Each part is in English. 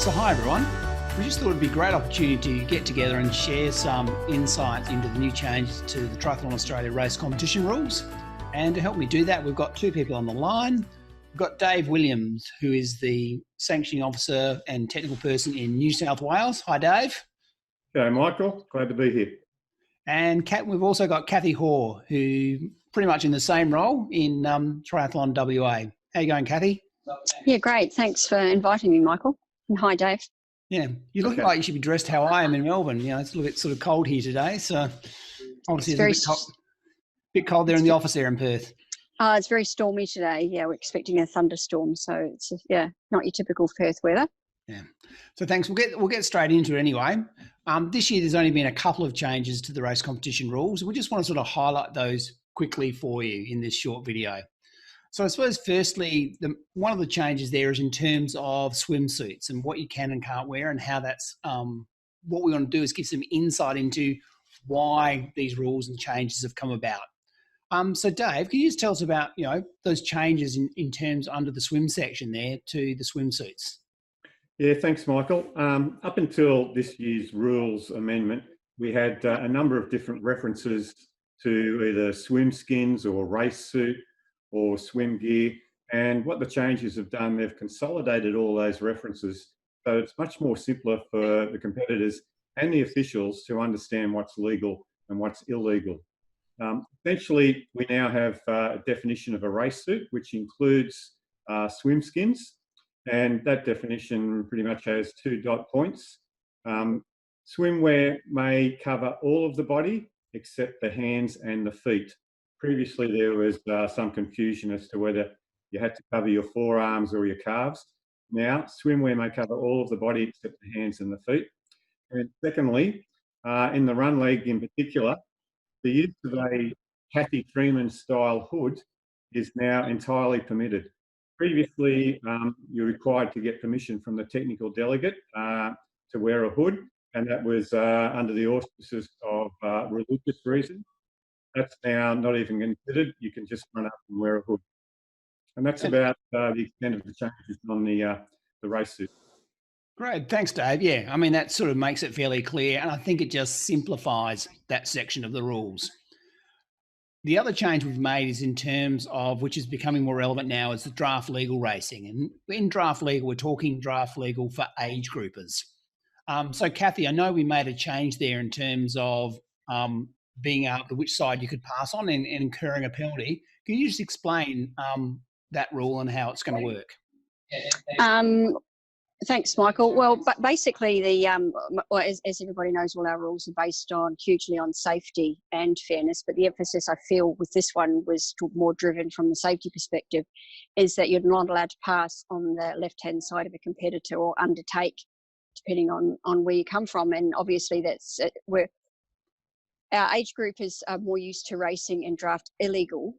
So hi everyone. We just thought it'd be a great opportunity to get together and share some insights into the new changes to the Triathlon Australia race competition rules. And to help me do that, we've got two people on the line. We've got Dave Williams, who is the sanctioning officer and technical person in New South Wales. Hi, Dave. G'day, Michael. Glad to be here. And we've also got Kathy Hoare, who pretty much in the same role in Triathlon WA. How you going, Kathy? Yeah, great. Thanks for inviting me, Michael. And hi, Dave. Yeah, you're looking like you should be dressed how I am in Melbourne. You know, it's a little bit sort of cold here today, so obviously it's a bit cold there in the office there in Perth. It's very stormy today. Yeah, we're expecting a thunderstorm, so it's not your typical Perth weather. Yeah. So thanks. We'll get straight into it anyway. This year there's only been a couple of changes to the race competition rules. We just want to sort of highlight those quickly for you in this short video. So I suppose firstly, one of the changes there is in terms of swimsuits and what you can and can't wear, and how that's what we want to do is give some insight into why these rules and changes have come about. So Dave, can you just tell us about those changes in terms under the swim section there to the swimsuits? Yeah, thanks, Michael. Up until this year's rules amendment, we had a number of different references to either swim skins or race suit or swim gear. And what the changes have done, they've consolidated all those references. So it's much more simpler for the competitors and the officials to understand what's legal and what's illegal. Essentially, we now have a definition of a race suit, which includes swim skins. And that definition pretty much has 2 dot points. Swimwear may cover all of the body except the hands and the feet. Previously, there was some confusion as to whether you had to cover your forearms or your calves. Now, swimwear may cover all of the body except the hands and the feet. And secondly, in the run leg in particular, the use of a Kathy Freeman style hood is now entirely permitted. Previously, you're required to get permission from the technical delegate to wear a hood, and that was under the auspices of religious reasons. That's now not even considered. You can just run up and wear a hood. And that's about the extent of the changes on the race suit. Great. Thanks, Dave. Yeah, I mean, that sort of makes it fairly clear, and I think it just simplifies that section of the rules. The other change we've made is in terms of, which is becoming more relevant now, is the draft legal racing. And in draft legal, we're talking draft legal for age groupers. So, Kathy, I know we made a change there in terms of being able to which side you could pass on and incurring a penalty. Can you just explain that rule and how it's going to work? Thanks, Michael. Well, but basically, as everybody knows, all our rules are based hugely on safety and fairness. But the emphasis, I feel, with this one was more driven from the safety perspective, is that you're not allowed to pass on the left-hand side of a competitor or undertake, depending on where you come from. And obviously, that's where our age group is more used to racing and draft illegal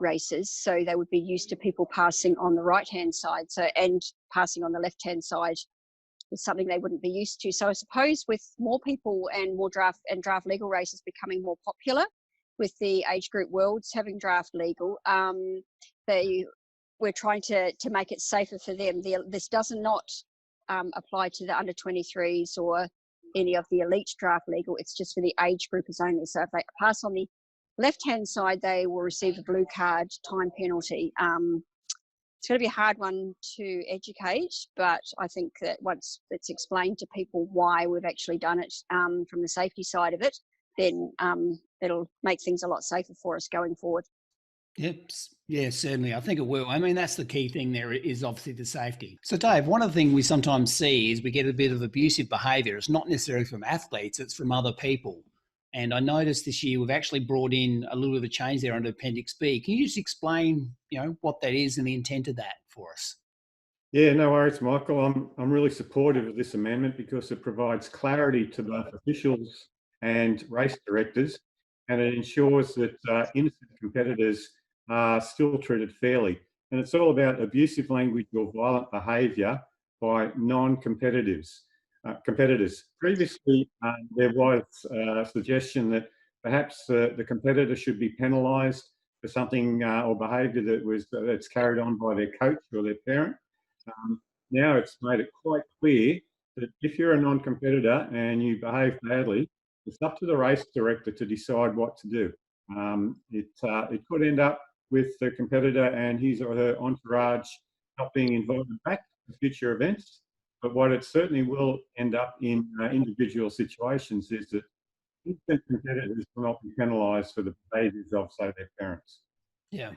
races, so they would be used to people passing on the right hand side, and passing on the left hand side was something they wouldn't be used to. So I suppose with more people and more draft legal races becoming more popular, with the age group worlds having draft legal, we're trying to make it safer for them. This does not apply to the under 23s or any of the elite draft legal. It's just for the age groupers only. So if they pass on the left-hand side, they will receive a blue card, time penalty. It's going to be a hard one to educate, but I think that once it's explained to people why we've actually done it from the safety side of it, then it'll make things a lot safer for us going forward. Yep. Yeah, certainly. I think it will. I mean, that's the key thing there is obviously the safety. So, Dave, one of the things we sometimes see is we get a bit of abusive behaviour. It's not necessarily from athletes, it's from other people. And I noticed this year we've actually brought in a little bit of a change there under Appendix B. Can you just explain, what that is and the intent of that for us? Yeah, no worries, Michael. I'm really supportive of this amendment because it provides clarity to both officials and race directors, and it ensures that innocent competitors are still treated fairly. And it's all about abusive language or violent behaviour by non-competitors. Previously, there was a suggestion that perhaps the competitor should be penalised for something or behaviour that's carried on by their coach or their parent. now it's made it quite clear that if you're a non-competitor and you behave badly, it's up to the race director to decide what to do. It could end up with the competitor and his or her entourage not being invited back to future events. But what it certainly will end up in individual situations is that instant competitors will not be penalised for the behaviours of, say, their parents. Yeah.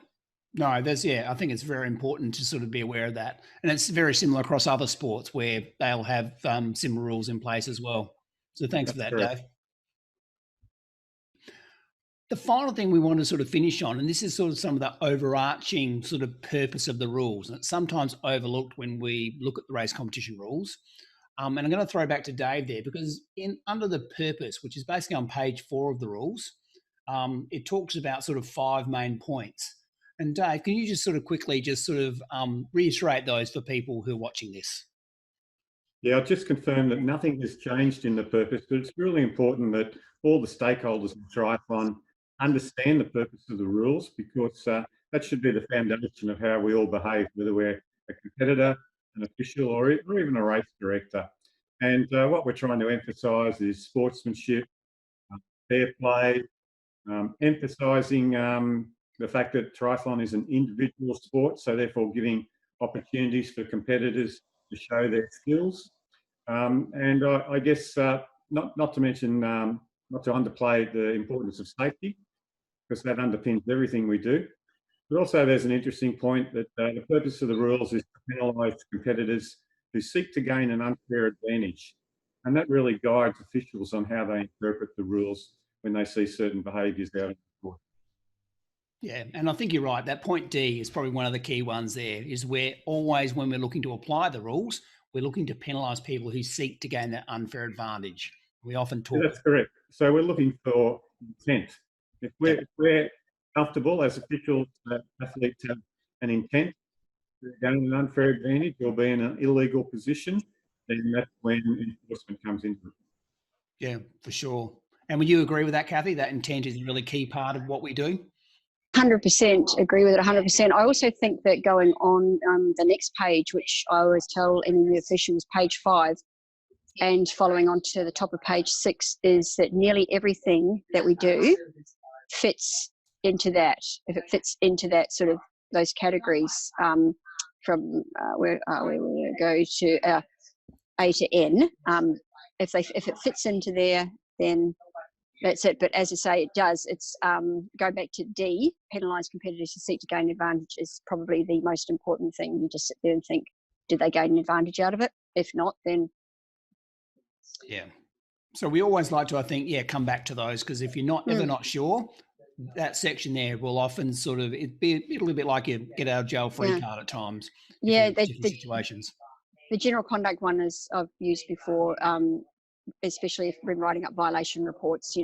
No, I think it's very important to sort of be aware of that. And it's very similar across other sports where they'll have similar rules in place as well. So thanks for that, Dave. The final thing we want to sort of finish on, and this is sort of some of the overarching sort of purpose of the rules, and it's sometimes overlooked when we look at the race competition rules. And I'm going to throw back to Dave there because under the purpose, which is basically on page 4 of the rules, it talks about sort of 5 main points. And Dave, can you just sort of quickly just sort of reiterate those for people who are watching this? Yeah, I'll just confirm that nothing has changed in the purpose, but it's really important that all the stakeholders in triathlon understand the purpose of the rules, because that should be the foundation of how we all behave, whether we're a competitor, an official, or even a race director. And what we're trying to emphasise is sportsmanship, fair play, emphasising the fact that triathlon is an individual sport, so therefore giving opportunities for competitors to show their skills. And I guess not to mention, not to underplay the importance of safety, because that underpins everything we do. But also there's an interesting point that the purpose of the rules is to penalise competitors who seek to gain an unfair advantage. And that really guides officials on how they interpret the rules when they see certain behaviours out in the sport. Yeah, and I think you're right. That point D is probably one of the key ones there, is where always when we're looking to apply the rules, we're looking to penalise people who seek to gain that unfair advantage. We often talk... Yeah, that's correct. So we're looking for intent. If we're comfortable as officials that athletes have an intent to gain an unfair advantage or be in an illegal position, then that's when enforcement comes into it. Yeah, for sure. And would you agree with that, Kathy? That intent is a really key part of what we do? 100% agree with it, 100%. I also think that going on the next page, which I always tell any new officials, page 5, and following on to the top of page 6, is that nearly everything that we do fits into that. If it fits into that sort of those categories, from where we go to A to N, if it fits into there, then that's it. But as I say, it does. It's go back to D, penalise competitors who seek to gain advantage is probably the most important thing. You just sit there and think, did they gain an advantage out of it? If not, then... Yeah. So we always like to, I think, come back to those, because if you're ever not sure, that section there will often sort of, it'll be a bit like a get out of jail free card at times. Yeah, different situations. The general conduct one is I've used before, especially if we're writing up violation reports,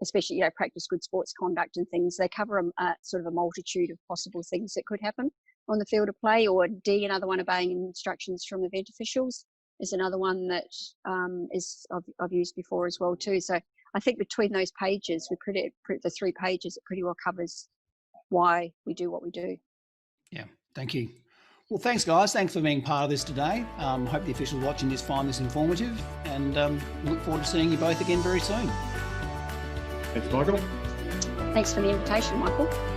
especially, practice good sports conduct and things. They cover sort of a multitude of possible things that could happen on the field of play. Or D, another one, obeying instructions from event officials, is another one that I've used before as well too. So I think between those pages, the 3 pages, it pretty well covers why we do what we do. Yeah, thank you. Well, thanks, guys. Thanks for being part of this today. Hope the officials watching this find this informative, and look forward to seeing you both again very soon. Thanks, Michael. Thanks for the invitation, Michael.